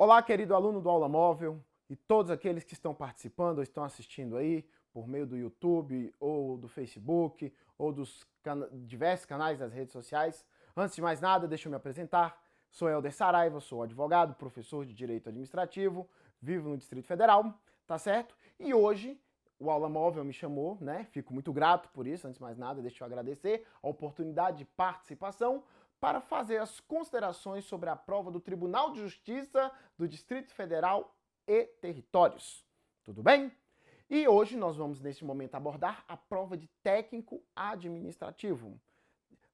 Olá, querido aluno do Aula Móvel e todos aqueles que estão participando ou estão assistindo aí por meio do YouTube ou do Facebook ou dos diversos canais das redes sociais. Antes de mais nada, deixa eu me apresentar. Sou Helder Saraiva, sou advogado, professor de Direito Administrativo, vivo no Distrito Federal, tá certo? E hoje o Aula Móvel me chamou, né? Fico muito grato por isso. Antes de mais nada, deixa eu agradecer a oportunidade de participação para fazer as considerações sobre a prova do Tribunal de Justiça do Distrito Federal e Territórios. Tudo bem? E hoje nós vamos, neste momento, abordar a prova de técnico administrativo,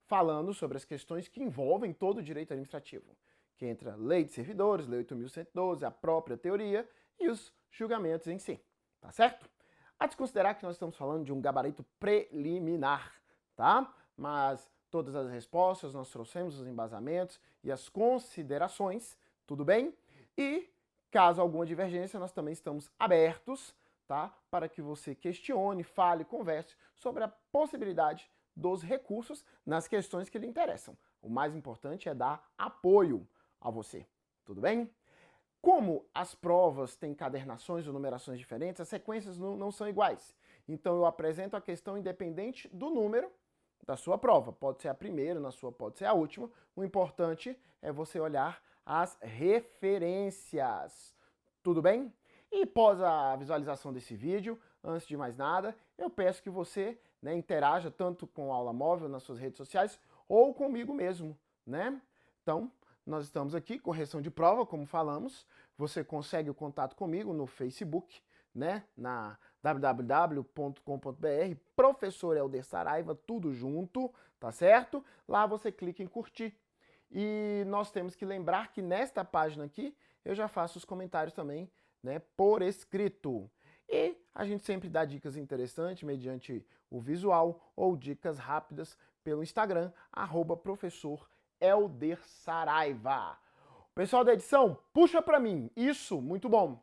falando sobre as questões que envolvem todo o direito administrativo, que entra lei de servidores, lei 8.112, a própria teoria e os julgamentos em si, tá certo? A desconsiderar que nós estamos falando de um gabarito preliminar, tá? Mas todas as respostas, nós trouxemos os embasamentos e as considerações, tudo bem? E, caso alguma divergência, nós também estamos abertos, tá? Para que você questione, fale, converse sobre a possibilidade dos recursos nas questões que lhe interessam. O mais importante é dar apoio a você, tudo bem? Como as provas têm cadernações ou numerações diferentes, as sequências não são iguais. Então eu apresento a questão independente do número da sua prova. Pode ser a primeira, na sua pode ser a última. O importante é você olhar as referências. Tudo bem? E após a visualização desse vídeo, antes de mais nada, eu peço que você, interaja tanto com a Aula Móvel nas suas redes sociais ou comigo mesmo, né? Então, nós estamos aqui, correção de prova, como falamos. Você consegue o contato comigo no Facebook, né? Na www.com.br, Professor Helder Saraiva, tudo junto, tá certo? Lá você clica em curtir. E nós temos que lembrar que nesta página aqui, eu já faço os comentários também, né, por escrito. E a gente sempre dá dicas interessantes mediante o visual ou dicas rápidas pelo Instagram, @professor Helder Saraiva. Pessoal da edição, puxa para mim. Isso, muito bom.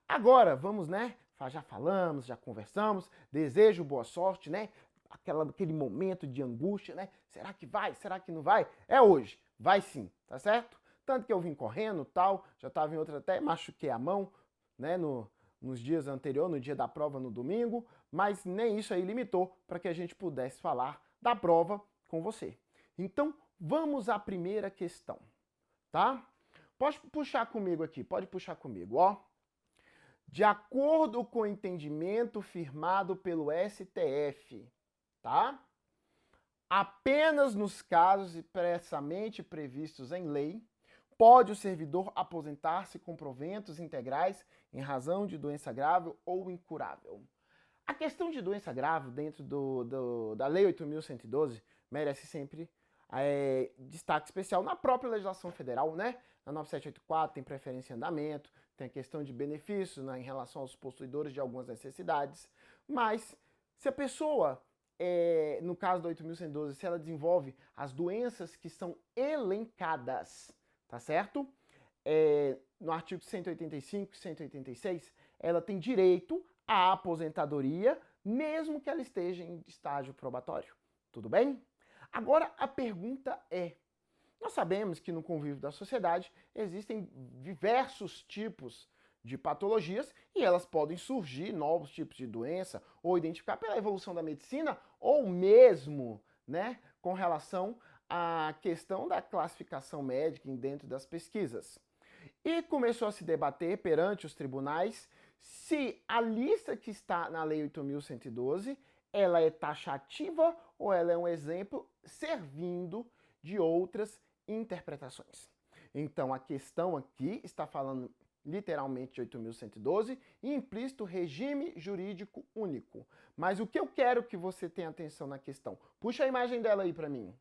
Agora, vamos, né? Já falamos, já conversamos. Desejo boa sorte, né? Aquele momento de angústia, né? Será que vai? Será que não vai? É hoje. Vai sim, tá certo? Tanto que eu vim correndo, tal, já estava em outra até, machuquei a mão, né? Nos dias anteriores, no dia da prova, no domingo, mas nem isso aí limitou para que a gente pudesse falar da prova com você. Então, vamos à primeira questão, tá? Pode puxar comigo aqui, pode puxar comigo, ó. De acordo com o entendimento firmado pelo STF, tá? Apenas nos casos expressamente previstos em lei, pode o servidor aposentar-se com proventos integrais em razão de doença grave ou incurável. A questão de doença grave dentro da Lei 8.112 merece sempre destaque especial na própria legislação federal, né? Na 9784 tem preferência em andamento, tem a questão de benefícios, né, em relação aos possuidores de algumas necessidades, mas se a pessoa, no caso da 8.112, se ela desenvolve as doenças que são elencadas, tá certo? No artigo 185 e 186, ela tem direito à aposentadoria, mesmo que ela esteja em estágio probatório. Tudo bem? Agora a pergunta é, nós sabemos que no convívio da sociedade existem diversos tipos de patologias e elas podem surgir, novos tipos de doença, ou identificar pela evolução da medicina, ou mesmo, né, com relação à questão da classificação médica dentro das pesquisas. E começou a se debater perante os tribunais se a lista que está na Lei 8.112 ela é taxativa ou ela é um exemplo servindo de outras interpretações. Então a questão aqui está falando literalmente de 8.112 e implícito regime jurídico único. Mas o que eu quero que você tenha atenção na questão? Puxa a imagem dela aí para mim.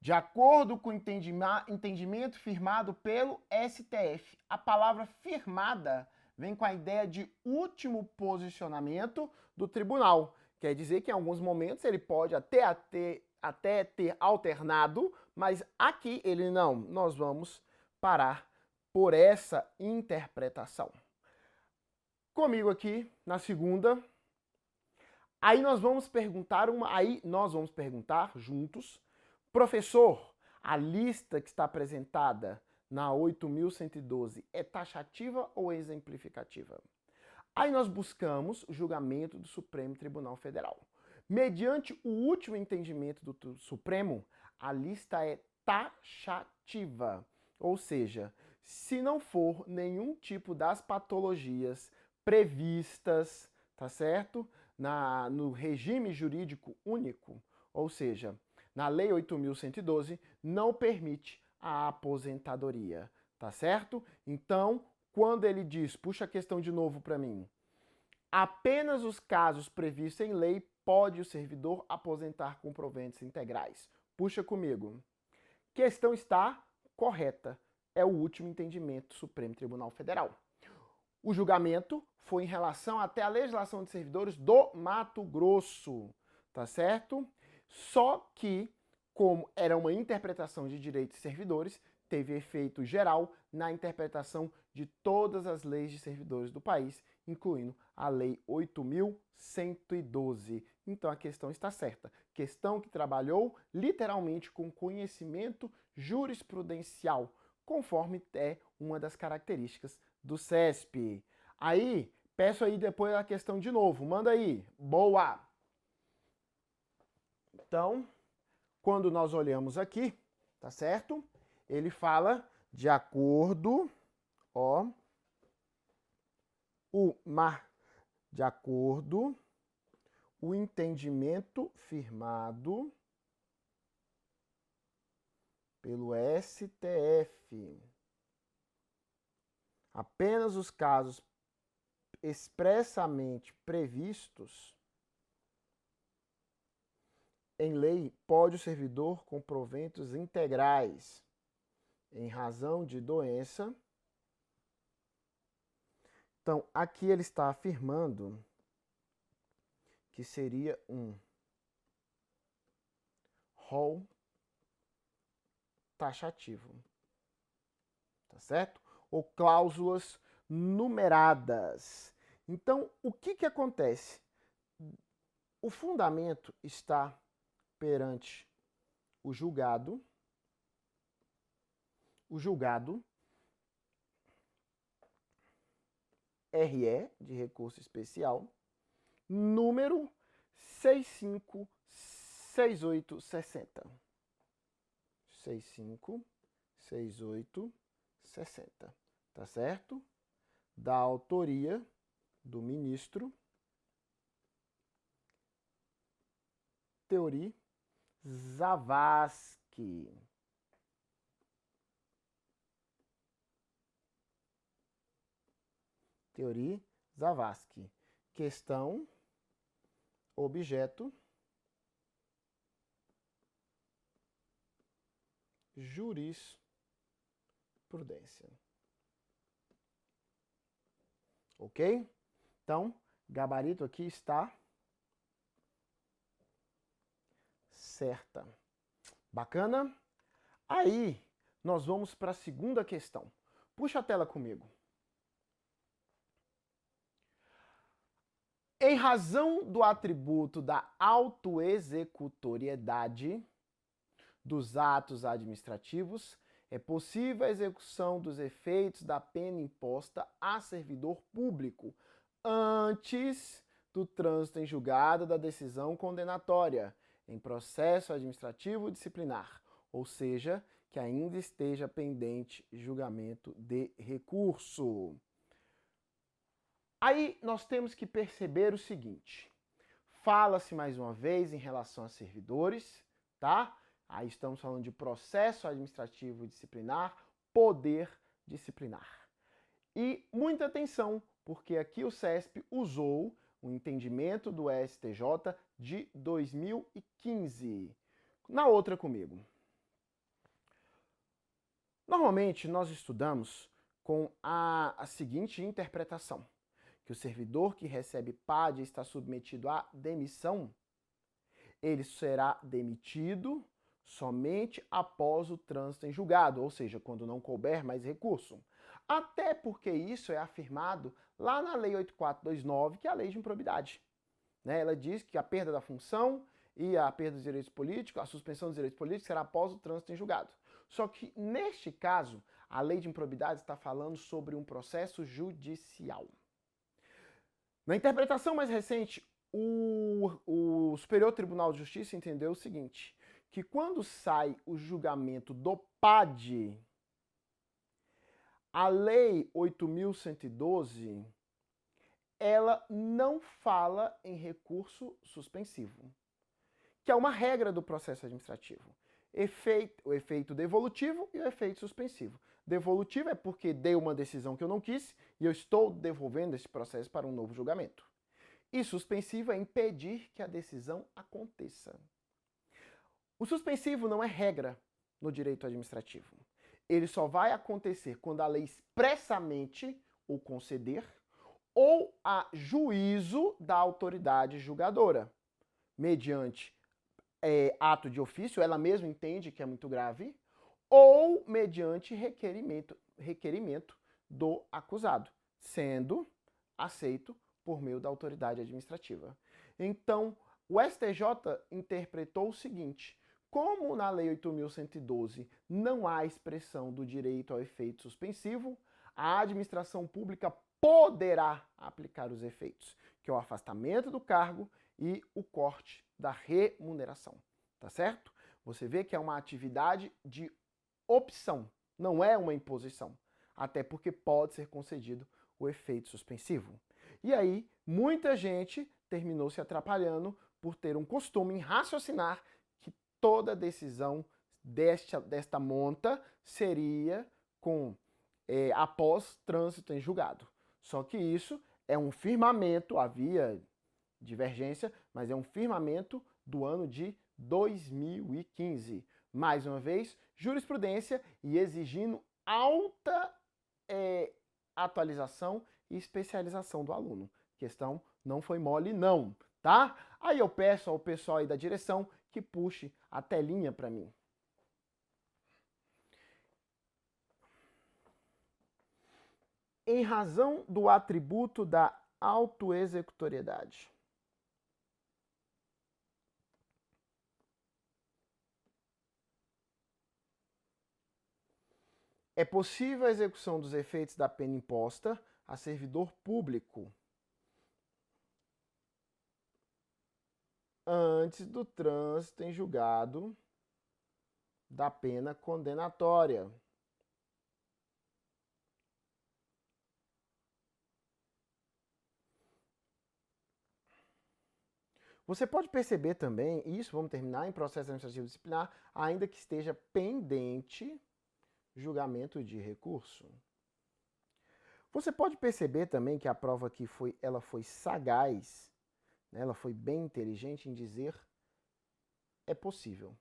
De acordo com o entendimento firmado pelo STF, a palavra firmada vem com a ideia de último posicionamento do tribunal. Quer dizer que em alguns momentos ele pode até ter alternado, mas aqui ele não. Nós vamos parar por essa interpretação. Comigo aqui na segunda. Aí nós vamos perguntar juntos, professor, a lista que está apresentada na 8.112 é taxativa ou exemplificativa? Aí nós buscamos o julgamento do Supremo Tribunal Federal. Mediante o último entendimento do Supremo, a lista é taxativa, ou seja, se não for nenhum tipo das patologias previstas, tá certo? No regime jurídico único, ou seja, na Lei 8.112, não permite a aposentadoria, tá certo? Então, quando ele diz, puxa a questão de novo para mim, apenas os casos previstos em lei pode o servidor aposentar com proventos integrais. Puxa comigo. Questão está correta. É o último entendimento do Supremo Tribunal Federal. O julgamento foi em relação até a legislação de servidores do Mato Grosso, tá certo? Só que, como era uma interpretação de direitos de servidores, teve efeito geral na interpretação de todas as leis de servidores do país, incluindo a Lei 8.112. Então a questão está certa. Questão que trabalhou literalmente com conhecimento jurisprudencial, conforme é uma das características do CESP. Aí, peço aí depois a questão de novo. Manda aí. Boa! Então, quando nós olhamos aqui, tá certo? Ele fala de acordo, de acordo, o entendimento firmado pelo STF. Apenas os casos expressamente previstos em lei pode o servidor com proventos integrais em razão de doença. Então, aqui ele está afirmando que seria um rol taxativo, tá certo? Ou cláusulas numeradas. Então, o que acontece? O fundamento está perante o julgado RE, de recurso especial, número 656860. 656860, tá certo? Da autoria do ministro Teori Zavascki. Teori Zavascki. Questão, objeto, jurisprudência. Ok? Então, gabarito aqui está certa. Bacana? Aí, nós vamos para a segunda questão. Puxa a tela comigo. Em razão do atributo da autoexecutoriedade dos atos administrativos, é possível a execução dos efeitos da pena imposta a servidor público antes do trânsito em julgado da decisão condenatória em processo administrativo disciplinar, ou seja, que ainda esteja pendente julgamento de recurso. Aí nós temos que perceber o seguinte, fala-se mais uma vez em relação a servidores, tá? Aí estamos falando de processo administrativo disciplinar, poder disciplinar. E muita atenção, porque aqui o CESP usou o entendimento do STJ de 2015. Na outra comigo. Normalmente nós estudamos com a seguinte interpretação, que o servidor que recebe PAD está submetido à demissão, ele será demitido somente após o trânsito em julgado, ou seja, quando não couber mais recurso. Até porque isso é afirmado lá na Lei 8429, que é a lei de improbidade. Ela diz que a perda da função e a perda dos direitos políticos, a suspensão dos direitos políticos será após o trânsito em julgado. Só que, neste caso, a lei de improbidade está falando sobre um processo judicial. Na interpretação mais recente, o Superior Tribunal de Justiça entendeu o seguinte, que quando sai o julgamento do PAD, a Lei 8.112, ela não fala em recurso suspensivo, que é uma regra do processo administrativo. O efeito devolutivo e o efeito suspensivo. Devolutivo é porque dei uma decisão que eu não quis e eu estou devolvendo esse processo para um novo julgamento. E suspensivo é impedir que a decisão aconteça. O suspensivo não é regra no direito administrativo. Ele só vai acontecer quando a lei expressamente o conceder ou a juízo da autoridade julgadora, mediante ato de ofício, ela mesma entende que é muito grave, ou mediante requerimento do acusado, sendo aceito por meio da autoridade administrativa. Então, o STJ interpretou o seguinte: como na Lei 8.112 não há expressão do direito ao efeito suspensivo, a administração pública poderá aplicar os efeitos, que é o afastamento do cargo e o corte da remuneração, tá certo? Você vê que é uma atividade de opção, não é uma imposição, até porque pode ser concedido o efeito suspensivo. E aí, muita gente terminou se atrapalhando por ter um costume em raciocinar que toda decisão desta monta seria após trânsito em julgado. Só que isso é um firmamento, havia divergência, mas é um firmamento do ano de 2015. Mais uma vez, jurisprudência e exigindo alta atualização e especialização do aluno. A questão não foi mole não, tá? Aí eu peço ao pessoal aí da direção que puxe a telinha para mim. Em razão do atributo da autoexecutoriedade. É possível a execução dos efeitos da pena imposta a servidor público antes do trânsito em julgado da pena condenatória. Você pode perceber também, isso vamos terminar em processo administrativo disciplinar, ainda que esteja pendente julgamento de recurso. Você pode perceber também que a prova aqui ela foi sagaz, né? Ela foi bem inteligente em dizer é possível.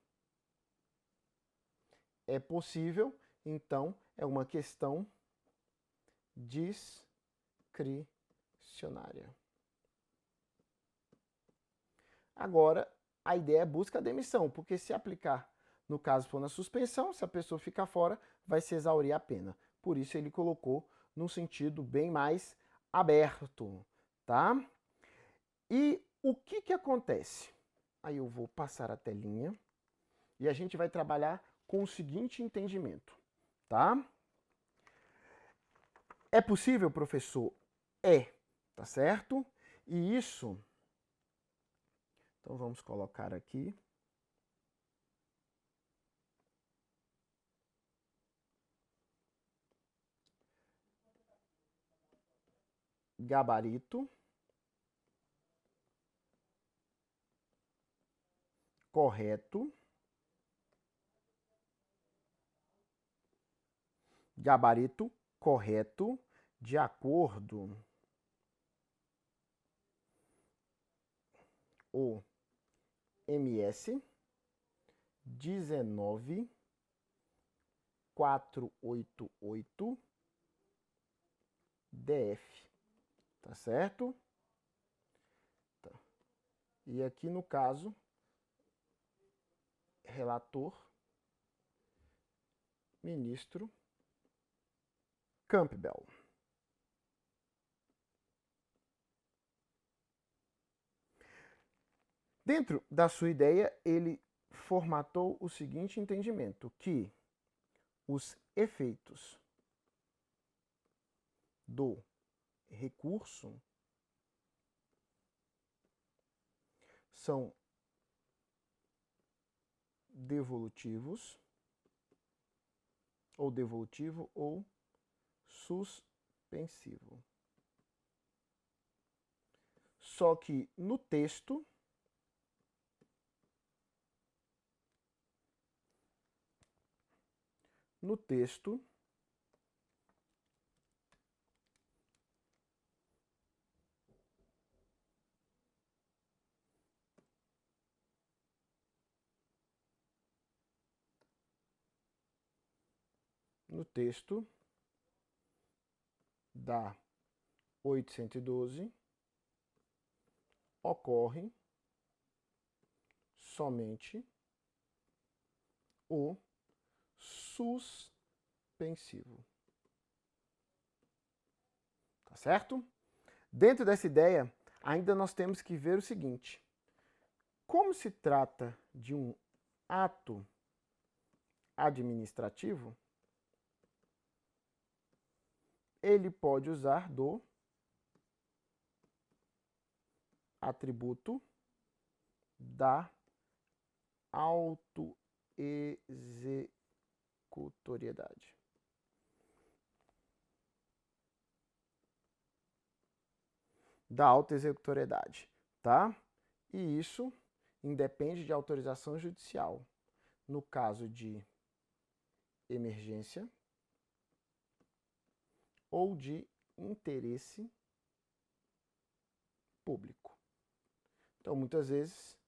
É possível, então é uma questão discricionária. Agora, a ideia é busca a demissão, porque se aplicar, no caso for na suspensão, se a pessoa ficar fora, vai se exaurir a pena. Por isso ele colocou num sentido bem mais aberto, tá? E o que acontece? Aí eu vou passar a telinha e a gente vai trabalhar com o seguinte entendimento, tá? É possível, professor? É, tá certo? E isso... Então vamos colocar aqui. Gabarito. Correto. Gabarito correto de acordo o MS 19488 DF, tá certo? Tá. E aqui no caso, relator, ministro Campbell. Dentro da sua ideia, ele formatou o seguinte entendimento, que os efeitos do recurso são devolutivos, ou devolutivo ou suspensivo. Só que no texto, no texto, da 812 ocorre somente o suspensivo. Tá certo? Dentro dessa ideia, ainda nós temos que ver o seguinte: como se trata de um ato administrativo, ele pode usar do atributo da autoexecutoriedade. Da autoexecutoriedade, tá? E isso independe de autorização judicial. No caso de emergência ou de interesse público. Então, muitas vezes,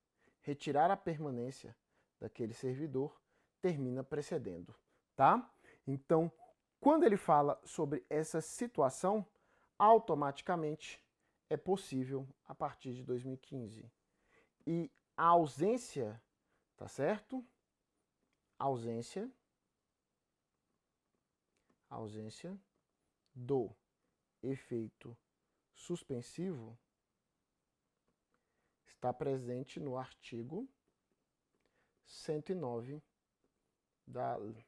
retirar a permanência daquele servidor termina precedendo, tá? Então, quando ele fala sobre essa situação, automaticamente é possível a partir de 2015. E a ausência, tá certo? Ausência do efeito suspensivo está presente no artigo 109 da Lei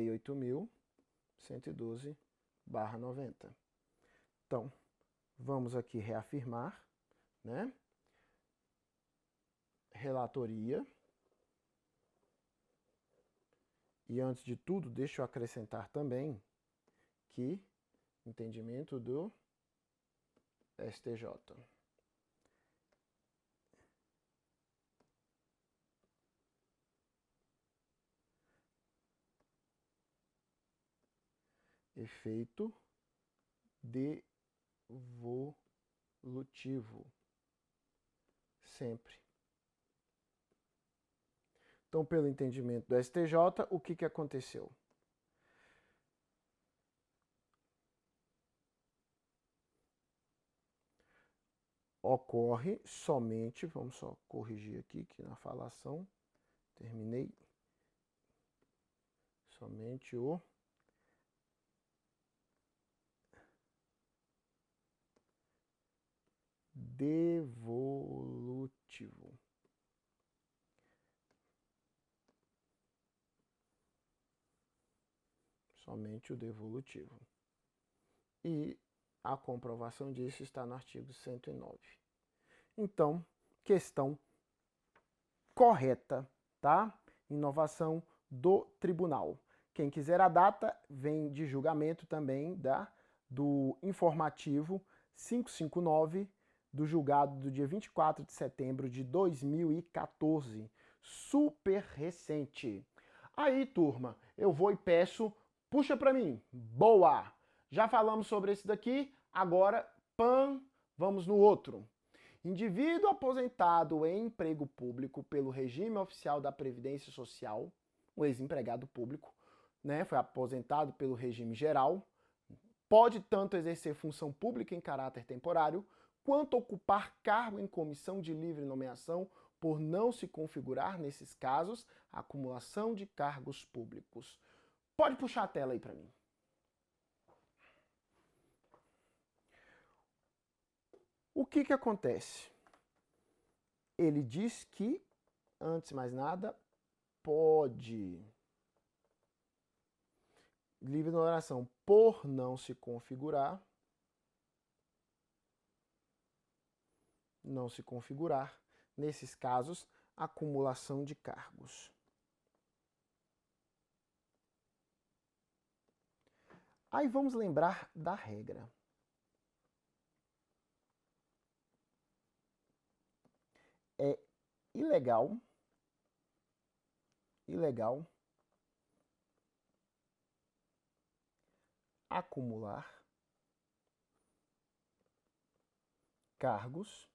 8.112/90. Então, vamos aqui reafirmar, né? Relatoria. E antes de tudo, deixa eu acrescentar também que entendimento do STJ. Efeito devolutivo. Sempre. Então, pelo entendimento do STJ, o que aconteceu? Ocorre somente, vamos só corrigir aqui que na falação terminei, somente o devolutivo. Somente o devolutivo. E a comprovação disso está no artigo 109. Então, questão correta, tá? Inovação do tribunal. Quem quiser a data, vem de julgamento também do informativo 559 do julgado do dia 24 de setembro de 2014. Super recente. Aí, turma, eu vou e peço, puxa para mim. Boa! Já falamos sobre esse daqui, agora, vamos no outro. Indivíduo aposentado em emprego público pelo regime oficial da Previdência Social, um ex-empregado público, né, foi aposentado pelo regime geral, pode tanto exercer função pública em caráter temporário, quanto ocupar cargo em comissão de livre nomeação, por não se configurar, nesses casos, a acumulação de cargos públicos. Pode puxar a tela aí para mim. O que acontece? Ele diz que, antes de mais nada, pode. Livre na oração por não se configurar. Não se configurar. Nesses casos, acumulação de cargos. Aí vamos lembrar da regra. É ilegal acumular cargos,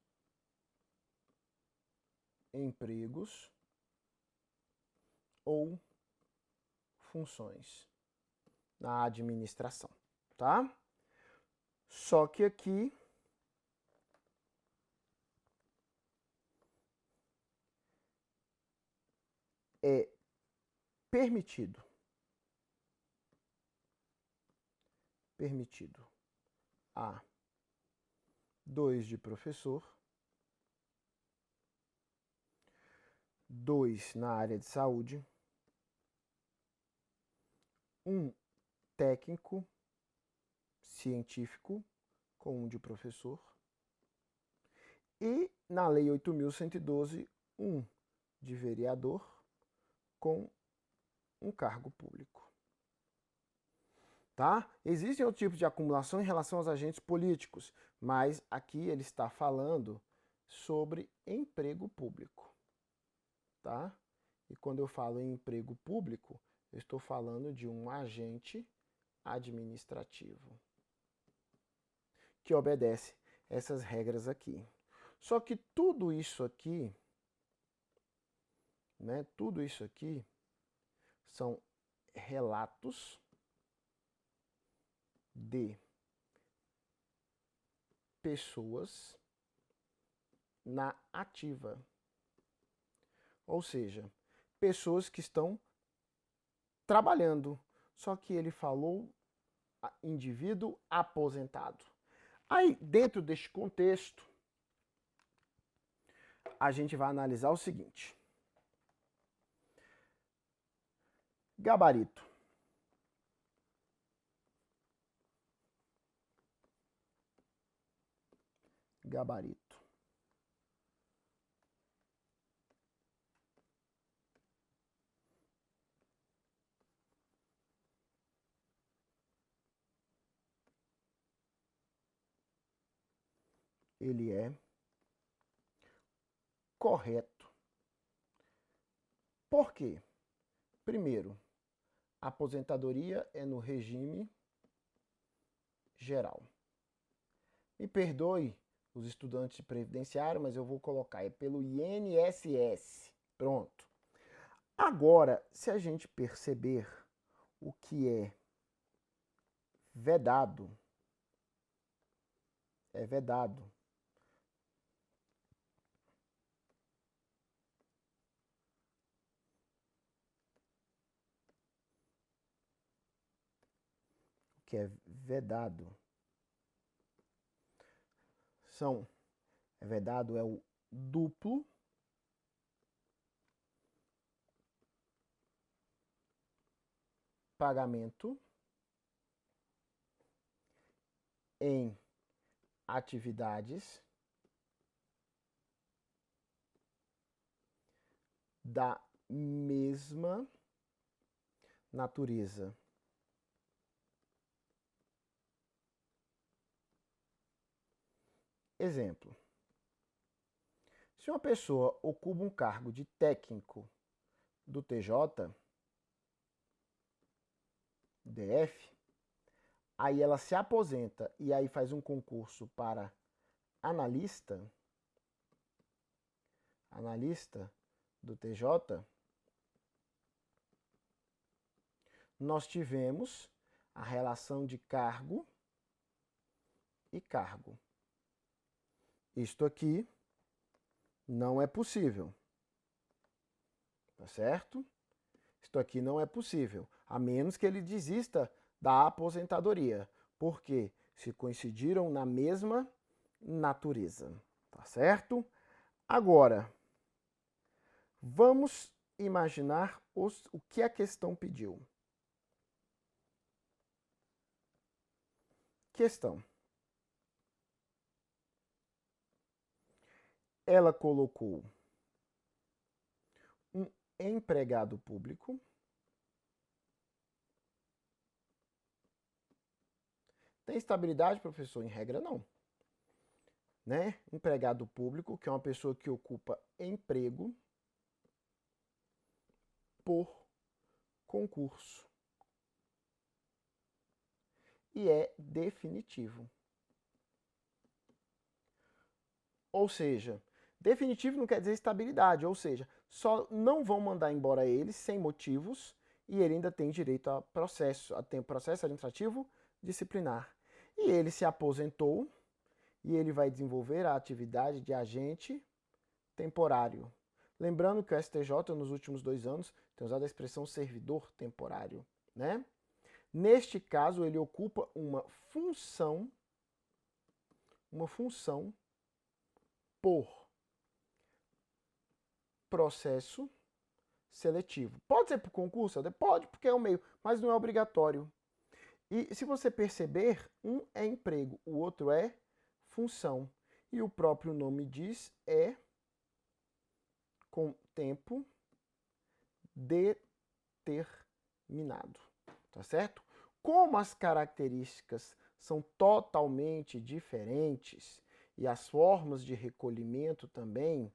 empregos ou funções na administração, tá? Só que aqui é permitido a 2 de professor, 2 na área de saúde, 1 técnico científico com 1 de professor e na Lei 8.112, 1 de vereador com um cargo público. Tá? Existem outros tipos de acumulação em relação aos agentes políticos, mas aqui ele está falando sobre emprego público. Tá? E quando eu falo em emprego público, eu estou falando de um agente administrativo que obedece essas regras aqui. Só que tudo isso aqui, tudo isso aqui são relatos de pessoas na ativa. Ou seja, pessoas que estão trabalhando. Só que ele falou indivíduo aposentado. Aí, dentro deste contexto, a gente vai analisar o seguinte. Gabarito. Gabarito. Ele é correto. Por quê? Primeiro, a aposentadoria é no regime geral. Me perdoe os estudantes de previdenciário, mas eu vou colocar, é pelo INSS. Pronto. Agora, se a gente perceber o que é vedado, é vedado. O que é vedado vedado é o duplo pagamento em atividades da mesma natureza. Exemplo. Se uma pessoa ocupa um cargo de técnico do TJ, DF, aí ela se aposenta e aí faz um concurso para analista do TJ, nós tivemos a relação de cargo e cargo. Isto aqui não é possível, tá certo? Isto aqui não é possível, a menos que ele desista da aposentadoria, porque se coincidiram na mesma natureza, tá certo? Agora, vamos imaginar o que a questão pediu. Questão. Ela colocou um empregado público. Tem estabilidade, professor? Em regra, não. Né? Empregado público, que é uma pessoa que ocupa emprego por concurso. E é definitivo. Ou seja, definitivo não quer dizer estabilidade, ou seja, só não vão mandar embora ele sem motivos e ele ainda tem direito a processo administrativo disciplinar. E ele se aposentou e ele vai desenvolver a atividade de agente temporário. Lembrando que o STJ, nos últimos 2 anos, tem usado a expressão servidor temporário, né? Neste caso, ele ocupa uma função por processo seletivo. Pode ser por concurso? Pode, porque é o meio, mas não é obrigatório. E se você perceber, um é emprego, o outro é função. E o próprio nome diz é com tempo determinado. Tá certo? Como as características são totalmente diferentes e as formas de recolhimento também,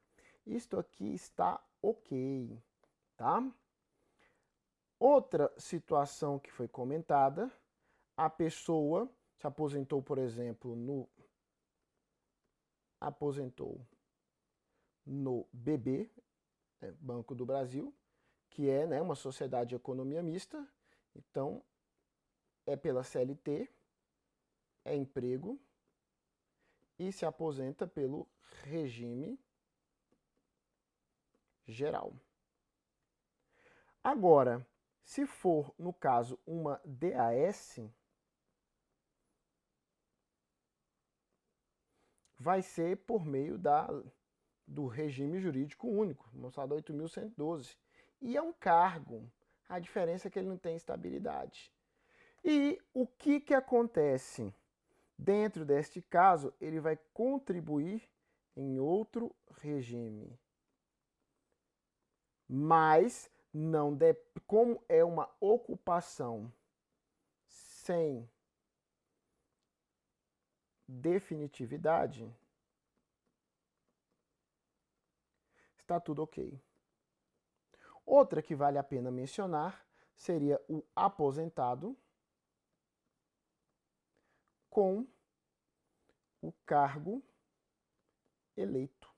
isto aqui está ok, tá? Outra situação que foi comentada, a pessoa se aposentou, por exemplo, no BB, Banco do Brasil, que é, né, uma sociedade de economia mista, então é pela CLT, é emprego e se aposenta pelo regime geral. Agora, se for, no caso, uma DAS, vai ser por meio do regime jurídico único, mostrado 8.112. E é um cargo. A diferença é que ele não tem estabilidade. E o que acontece? Dentro deste caso, ele vai contribuir em outro regime. Mas, não como é uma ocupação sem definitividade, está tudo ok. Outra que vale a pena mencionar seria o aposentado com o cargo eleito.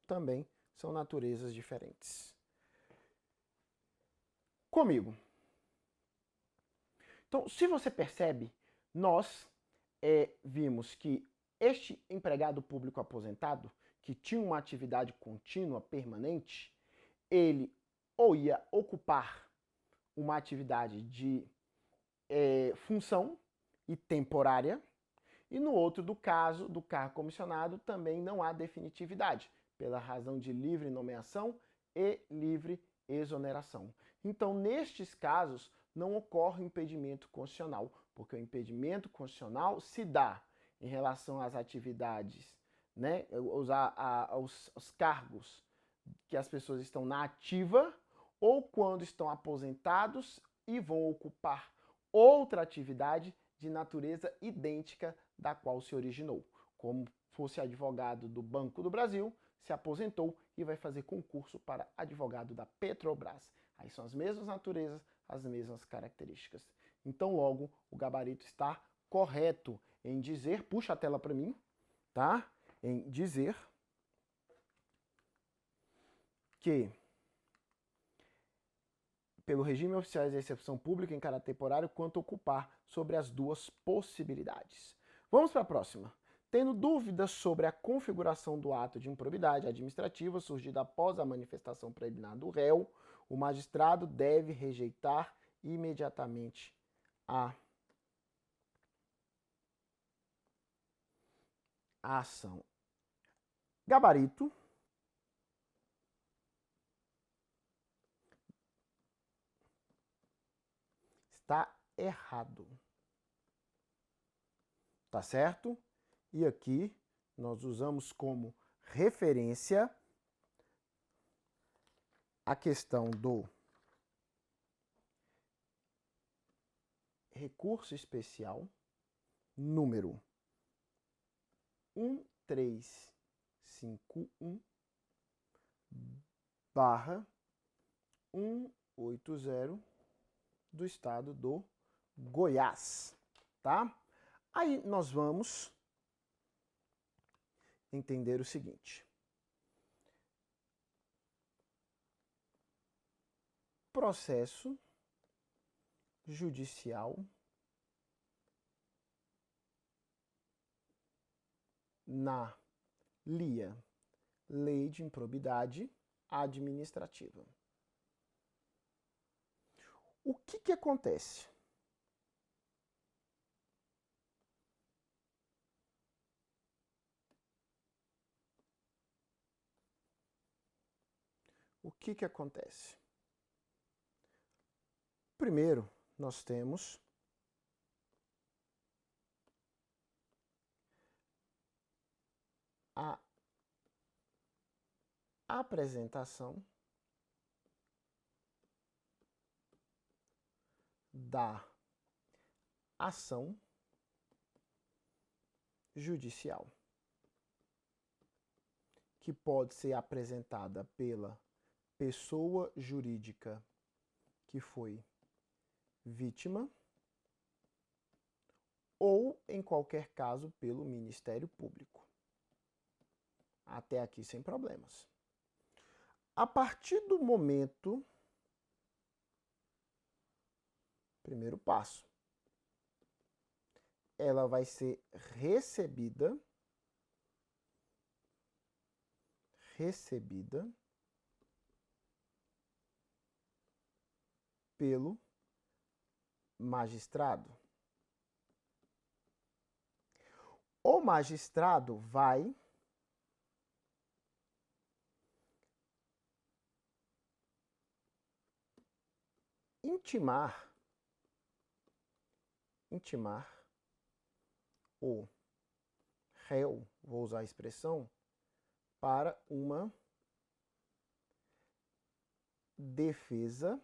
Também são naturezas diferentes. Comigo. Então, se você percebe, nós vimos que este empregado público aposentado, que tinha uma atividade contínua, permanente, ele ou ia ocupar uma atividade de função e temporária, e no outro do caso do cargo comissionado também não há definitividade, pela razão de livre nomeação e livre exoneração. Então, nestes casos, não ocorre impedimento constitucional, porque o impedimento constitucional se dá em relação às atividades, né, aos cargos que as pessoas estão na ativa ou quando estão aposentados e vão ocupar outra atividade de natureza idêntica da qual se originou. Como fosse advogado do Banco do Brasil, se aposentou e vai fazer concurso para advogado da Petrobras. Aí são as mesmas naturezas, as mesmas características. Então, logo, o gabarito está correto em dizer, puxa a tela para mim, tá? Em dizer que pelo regime oficial de excepção pública em caráter temporário, quanto ocupar sobre as duas possibilidades. Vamos para a próxima. Tendo dúvidas sobre a configuração do ato de improbidade administrativa surgida após a manifestação preliminar do réu, o magistrado deve rejeitar imediatamente a ação. Gabarito. está errado. Tá certo? E aqui nós usamos como referência a questão do recurso especial número 1351/180 do estado do Goiás, tá? Aí nós vamos entender o seguinte. Processo judicial na LIA, Lei de Improbidade Administrativa. O que acontece? O que acontece? Primeiro, nós temos a apresentação da ação judicial, que pode ser apresentada pela pessoa jurídica que foi vítima ou, em qualquer caso, pelo Ministério Público. Até aqui sem problemas. A partir do momento, primeiro passo, ela vai ser recebida pelo magistrado. O magistrado vai intimar o réu, vou usar a expressão, para uma defesa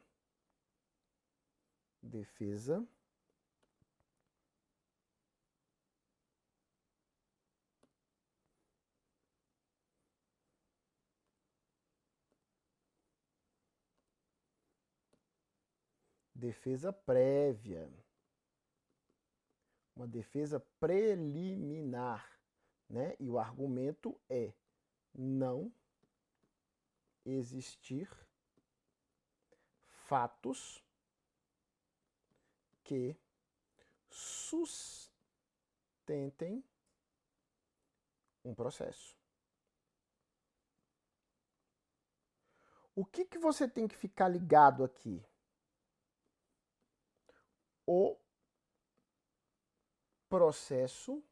prévia, uma defesa preliminar, né? E o argumento é não existir fatos que sustentem um processo. O que você tem que ficar ligado aqui? O processo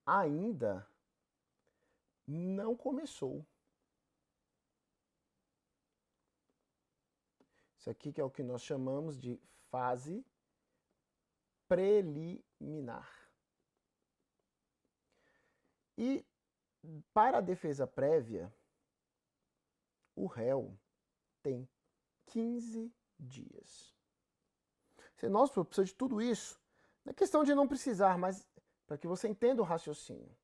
ainda não começou. Isso aqui que é o que nós chamamos de fase preliminar. E para a defesa prévia, o réu tem 15 dias. Nós precisamos de tudo isso. Não é questão de não precisar, mas para que você entenda o raciocínio.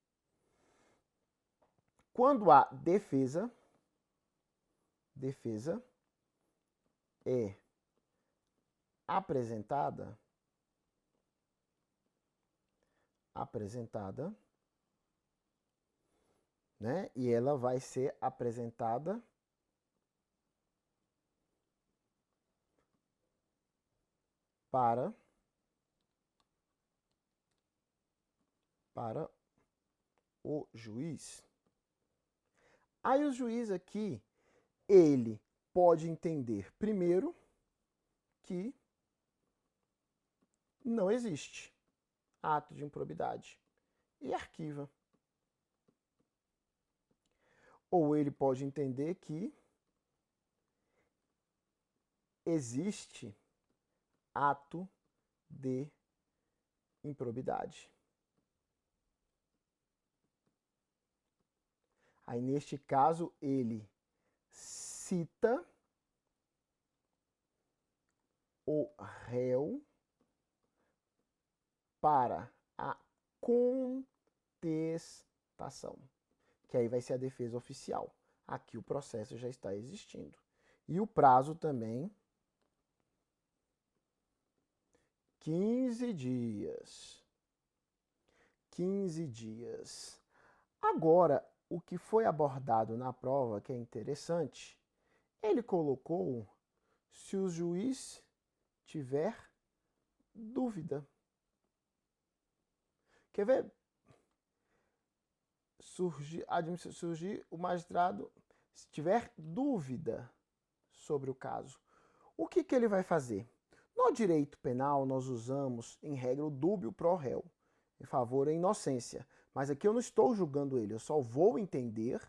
Quando a defesa é apresentada, né? E ela vai ser apresentada para o juiz. Aí o juiz aqui, ele pode entender, primeiro, que não existe ato de improbidade e arquiva. Ou ele pode entender que existe ato de improbidade. Aí, neste caso, ele cita o réu para a contestação, que aí vai ser a defesa oficial. Aqui o processo já está existindo. E o prazo também, 15 dias. 15 dias. Agora, o que foi abordado na prova, que é interessante, ele colocou se o juiz tiver dúvida. Quer ver? Surgir o magistrado, se tiver dúvida sobre o caso. O que ele vai fazer? No direito penal, nós usamos, em regra, o dúbio pro réu, em favor da inocência. Mas aqui eu não estou julgando ele, eu só vou entender,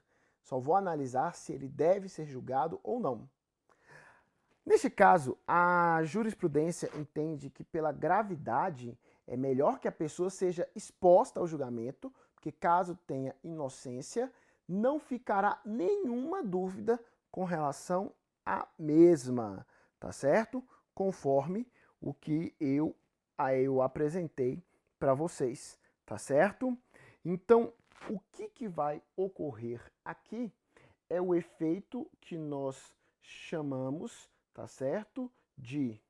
só vou analisar se ele deve ser julgado ou não. Neste caso, a jurisprudência entende que pela gravidade é melhor que a pessoa seja exposta ao julgamento, porque caso tenha inocência, não ficará nenhuma dúvida com relação à mesma, tá certo? Conforme o que eu apresentei para vocês, tá certo? Então, o que vai ocorrer aqui é o efeito que nós chamamos, tá certo? De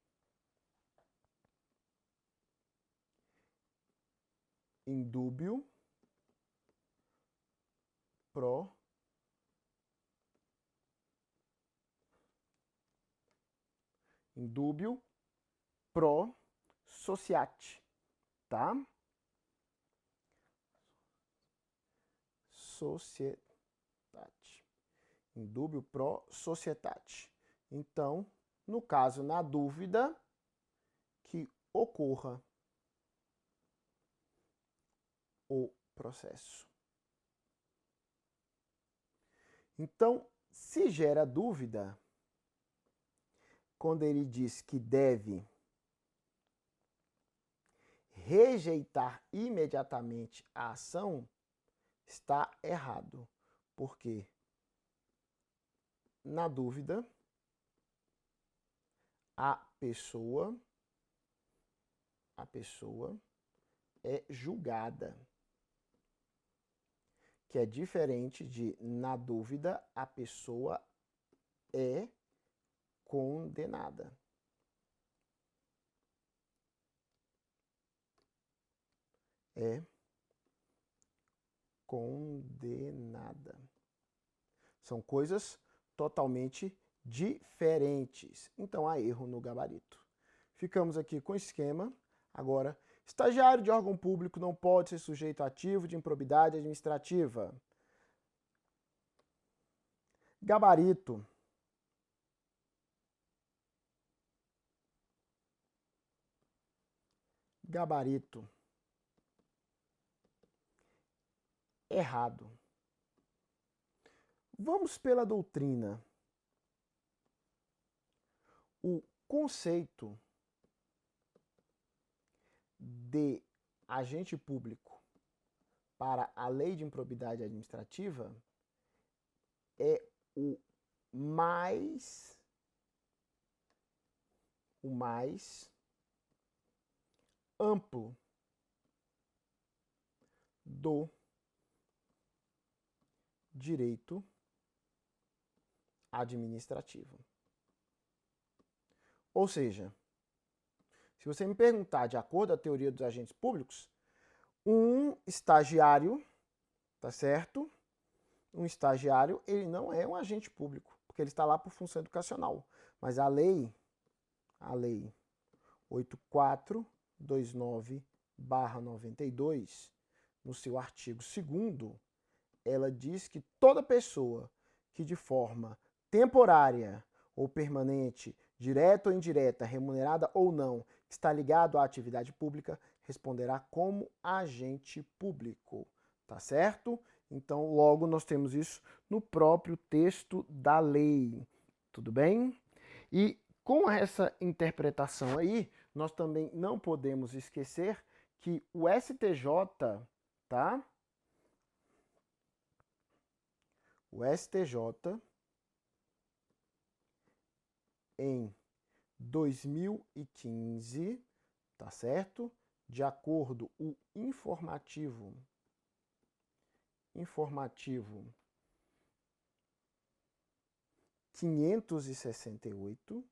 indúbio pro societe, tá? Societate. Indúbio pro societate. Então, no caso, na dúvida, que ocorra o processo. Então, se gera dúvida, quando ele diz que deve rejeitar imediatamente a ação, está errado. Porque, na dúvida, a pessoa é julgada. Que é diferente de, na dúvida, a pessoa é condenada. É condenada. São coisas totalmente diferentes. Então há erro no gabarito. Ficamos aqui com o esquema. Agora, estagiário de órgão público não pode ser sujeito ativo de improbidade administrativa. Gabarito. Gabarito. Errado. Vamos pela doutrina. O conceito de agente público para a lei de improbidade administrativa é o mais amplo do direito administrativo. Ou seja, se você me perguntar, de acordo com a teoria dos agentes públicos, um estagiário, tá certo? Um estagiário, ele não é um agente público, porque ele está lá por função educacional. Mas a lei 8429/92, no seu artigo 2º, ela diz que toda pessoa que de forma temporária ou permanente direta ou indireta, remunerada ou não, que está ligado à atividade pública, responderá como agente público, tá certo? Então, logo nós temos isso no próprio texto da lei, tudo bem? E com essa interpretação aí, nós também não podemos esquecer que o STJ, tá? O STJ, em 2015, tá certo? De acordo com o informativo 568,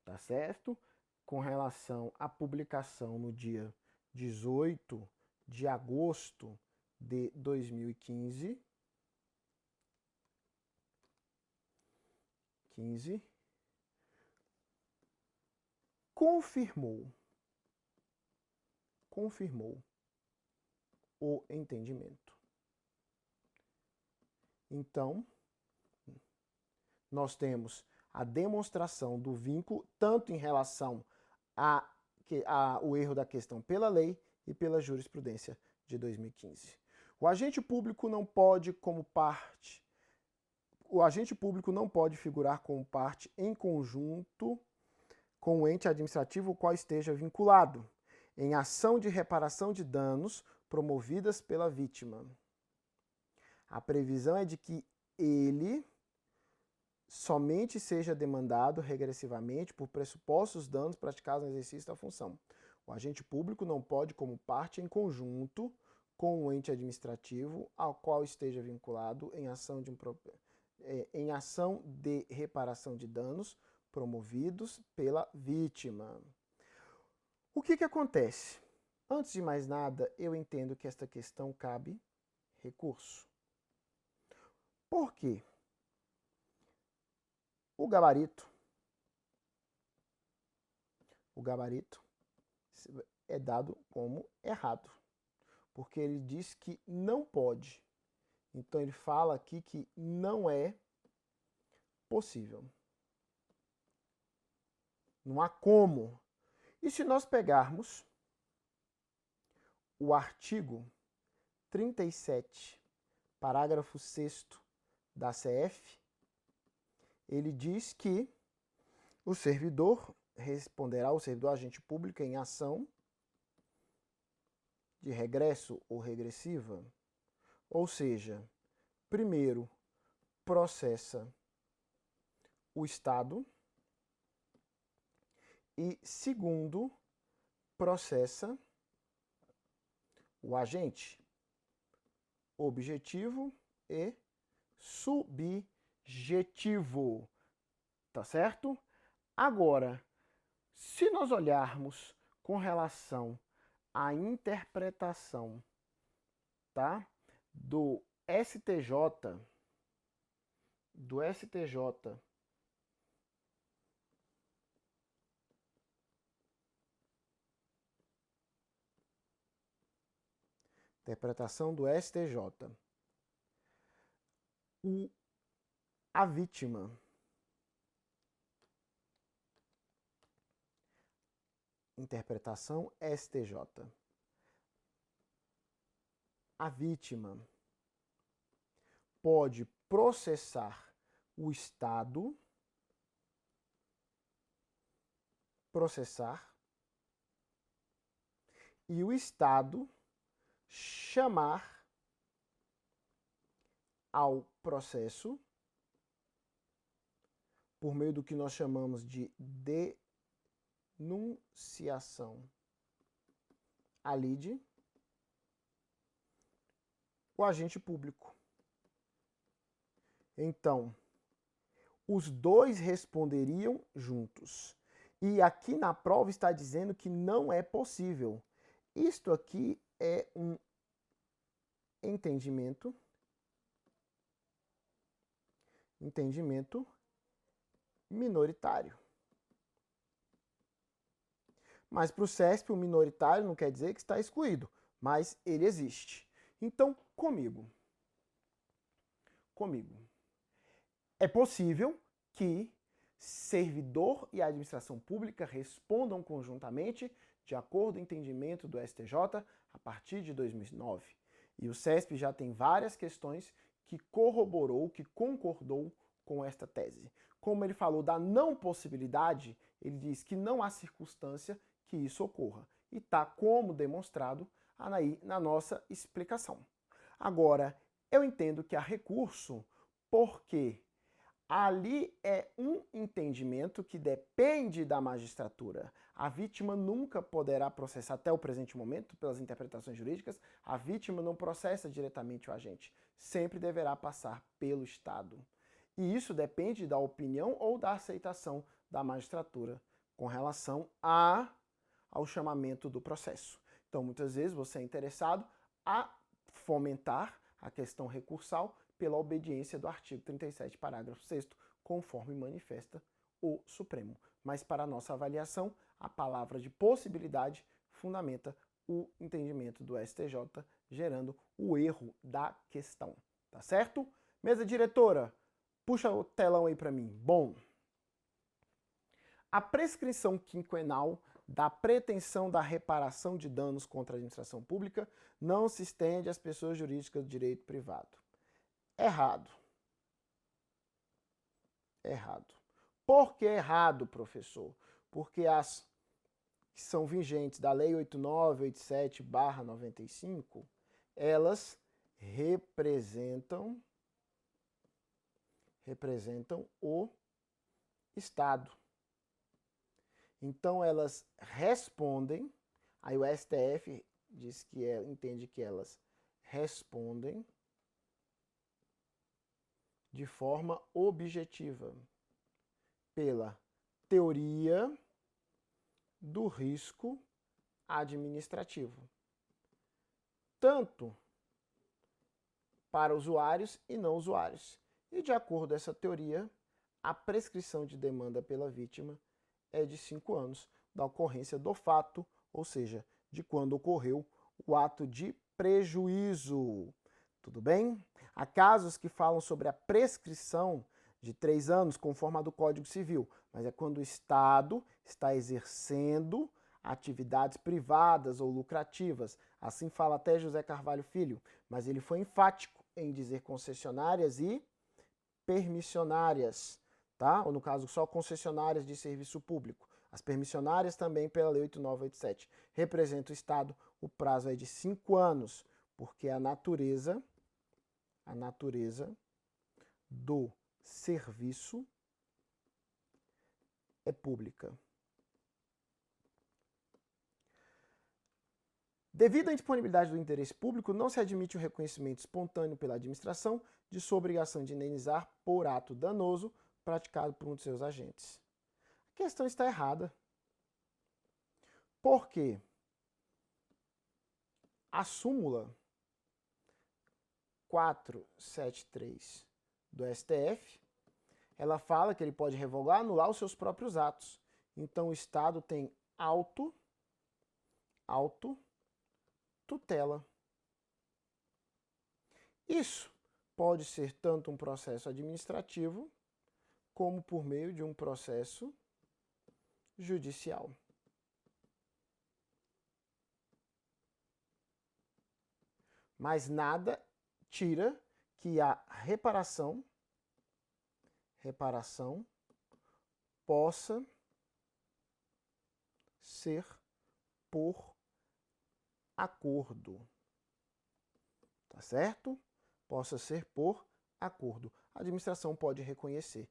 tá certo? Com relação à publicação no dia 18 de agosto de 2015, confirmou o entendimento. Então, nós temos a demonstração do vínculo, tanto em relação ao erro da questão pela lei e pela jurisprudência de 2015. O agente público não pode figurar como parte em conjunto com o ente administrativo o qual esteja vinculado em ação de reparação de danos promovidas pela vítima. A previsão é de que ele somente seja demandado regressivamente por pressupostos danos praticados no exercício da função. O agente público não pode, como parte em conjunto com o ente administrativo ao qual esteja vinculado em ação de reparação de danos promovidos pela vítima. O que acontece? Antes de mais nada, eu entendo que esta questão cabe recurso. Por quê? O gabarito é dado como errado, porque ele diz que não pode. Então ele fala aqui que não é possível. Não há como. E se nós pegarmos o artigo 37, parágrafo 6º da CF, ele diz que o servidor agente público em ação de regresso ou regressiva, ou seja, primeiro processa o Estado e segundo processa o agente objetivo e subjetivo, tá certo? Agora, se nós olharmos com relação à interpretação, tá, do STJ, interpretação do STJ, a vítima interpretação STJ. A vítima pode processar o Estado, e o Estado chamar ao processo por meio do que nós chamamos de denunciação à lide, o agente público. Então, os dois responderiam juntos. E aqui na prova está dizendo que não é possível. Isto aqui é um entendimento minoritário. Mas para o CESP, o minoritário não quer dizer que está excluído, mas ele existe. Então, comigo. É possível que servidor e administração pública respondam conjuntamente de acordo com o entendimento do STJ a partir de 2009. E o CESP já tem várias questões que corroborou, que concordou com esta tese. Como ele falou da não possibilidade, ele diz que não há circunstância que isso ocorra. E está como demonstrado aí na nossa explicação. Agora, eu entendo que há recurso porque ali é um entendimento que depende da magistratura. A vítima nunca poderá processar, até o presente momento, pelas interpretações jurídicas, a vítima não processa diretamente o agente. Sempre deverá passar pelo Estado. E isso depende da opinião ou da aceitação da magistratura com relação ao chamamento do processo. Então, muitas vezes, você é interessado a fomentar a questão recursal pela obediência do artigo 37, parágrafo 6º, conforme manifesta o Supremo. Mas para a nossa avaliação, a palavra de possibilidade fundamenta o entendimento do STJ, gerando o erro da questão. Tá certo? Mesa diretora, puxa o telão aí para mim. Bom, a prescrição quinquenal da pretensão da reparação de danos contra a administração pública não se estende às pessoas jurídicas do direito privado. Errado. Errado. Por que errado, professor? Porque as que são vigentes da Lei 8987/95, elas representam o Estado. Então elas respondem, aí o STF diz que entende que elas respondem de forma objetiva pela teoria do risco administrativo, tanto para usuários e não usuários. E de acordo com essa teoria, a prescrição de demanda pela vítima é de 5 anos da ocorrência do fato, ou seja, de quando ocorreu o ato de prejuízo. Tudo bem? Há casos que falam sobre a prescrição de 3 anos, conforme a do Código Civil, mas é quando o Estado está exercendo atividades privadas ou lucrativas. Assim fala até José Carvalho Filho, mas ele foi enfático em dizer concessionárias e permissionárias, tá? Ou no caso só concessionárias de serviço público. As permissionárias também pela Lei 8987. Representa o Estado, o prazo é de 5 anos, porque a natureza do serviço é pública. Devido à indisponibilidade do interesse público, não se admite o reconhecimento espontâneo pela administração de sua obrigação de indenizar por ato danoso praticado por um de seus agentes. A questão está errada. Por quê? A súmula 473 do STF, ela fala que ele pode revogar, anular os seus próprios atos. Então o Estado tem autotutela. Isso pode ser tanto um processo administrativo como por meio de um processo judicial. Mas nada tira que a reparação possa ser por acordo. Tá certo? Possa ser por acordo. A administração pode reconhecer.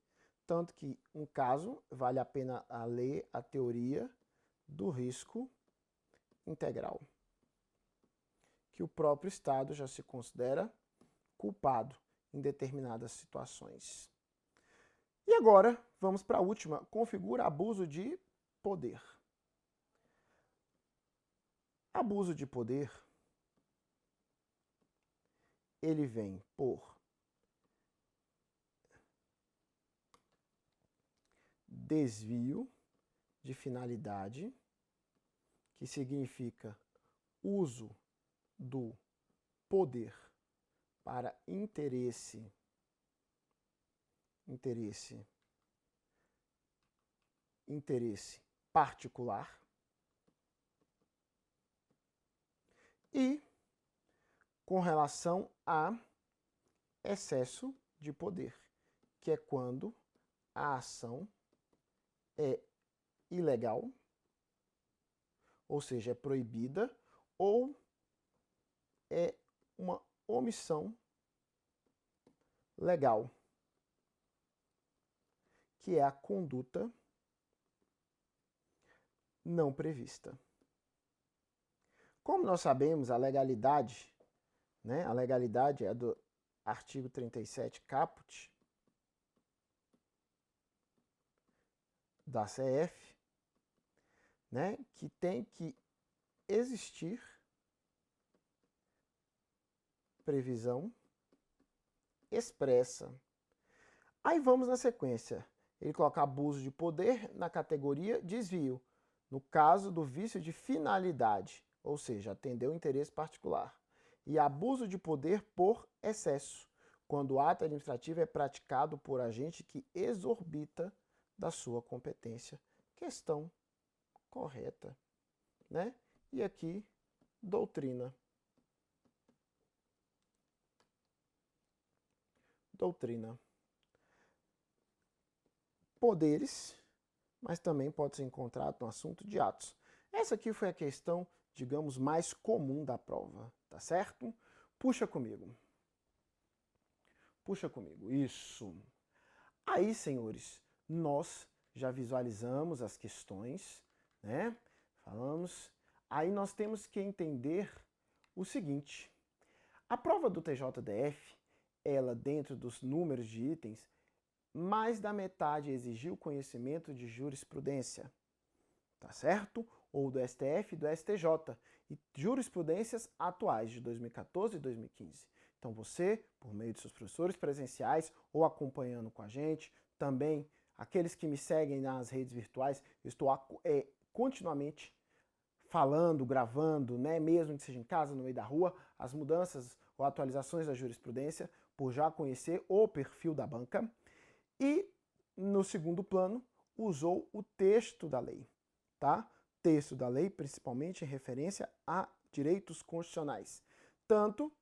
Tanto que, um caso, vale a pena ler a teoria do risco integral, que o próprio Estado já se considera culpado em determinadas situações. E agora, vamos para a última. Configura abuso de poder. Abuso de poder, ele vem por desvio de finalidade, que significa uso do poder para interesse interesse particular e com relação a excesso de poder, que é quando a ação é ilegal, ou seja, é proibida, ou é uma omissão legal, que é a conduta não prevista. Como nós sabemos, a legalidade, né, a legalidade é do artigo 37 caput da CF, né, que tem que existir previsão expressa. Aí vamos na sequência. Ele coloca abuso de poder na categoria desvio, no caso do vício de finalidade, ou seja, atender o interesse particular. E abuso de poder por excesso, quando o ato administrativo é praticado por agente que exorbita da sua competência. Questão correta, né? E aqui, doutrina. Doutrina. Poderes, mas também pode ser encontrado no assunto de atos. Essa aqui foi a questão, digamos, mais comum da prova, tá certo? Puxa comigo. Puxa comigo. Isso. Aí, senhores, nós já visualizamos as questões, né? Falamos. Aí nós temos que entender o seguinte. A prova do TJDF, ela, dentro dos números de itens, mais da metade exigiu conhecimento de jurisprudência, tá certo? Ou do STF e do STJ, e jurisprudências atuais de 2014 e 2015. Então você, por meio de seus professores presenciais ou acompanhando com a gente, também aqueles que me seguem nas redes virtuais, eu estou continuamente falando, gravando, né, mesmo que seja em casa, no meio da rua, as mudanças ou atualizações da jurisprudência, por já conhecer o perfil da banca. E, no segundo plano, usou o texto da lei, tá? Texto da lei, principalmente em referência a direitos constitucionais. Tanto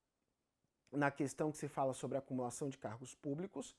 na questão que se fala sobre a acumulação de cargos públicos,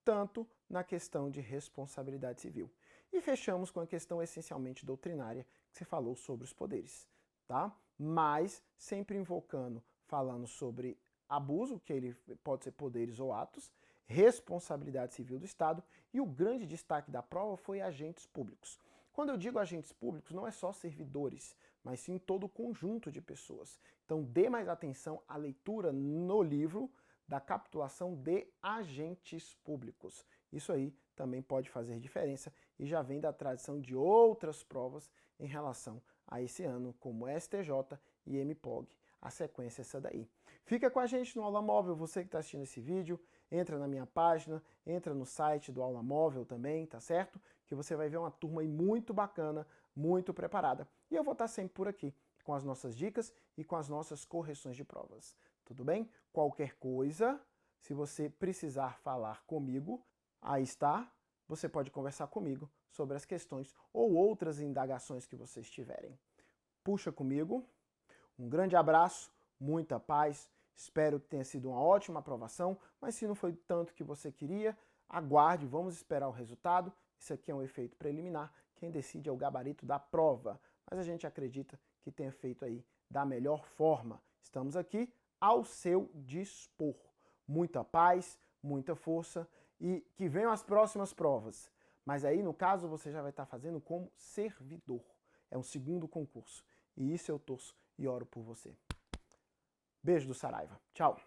tanto na questão de responsabilidade civil. E fechamos com a questão essencialmente doutrinária, que se falou sobre os poderes, tá? Mas sempre invocando, falando sobre abuso, que ele pode ser poderes ou atos, responsabilidade civil do Estado, e o grande destaque da prova foi agentes públicos. Quando eu digo agentes públicos, não é só servidores, mas sim todo o conjunto de pessoas. Então dê mais atenção à leitura no livro da capitulação de agentes públicos. Isso aí também pode fazer diferença e já vem da tradição de outras provas em relação a esse ano, como STJ e MPOG. A sequência é essa daí. Fica com a gente no Aula Móvel, você que está assistindo esse vídeo, entra na minha página, entra no site do Aula Móvel também, tá certo? Que você vai ver uma turma aí muito bacana, muito preparada. E eu vou estar sempre por aqui, com as nossas dicas e com as nossas correções de provas. Tudo bem? Qualquer coisa, se você precisar falar comigo, aí está, você pode conversar comigo sobre as questões ou outras indagações que vocês tiverem. Puxa comigo. Um grande abraço, muita paz, espero que tenha sido uma ótima aprovação, mas se não foi tanto que você queria, aguarde, vamos esperar o resultado. Isso aqui é um efeito preliminar, quem decide é o gabarito da prova, mas a gente acredita que tenha feito aí da melhor forma. Estamos aqui ao seu dispor. Muita paz, muita força e que venham as próximas provas. Mas aí, no caso, você já vai estar fazendo como servidor. É um segundo concurso. E isso eu torço e oro por você. Beijo do Saraiva. Tchau.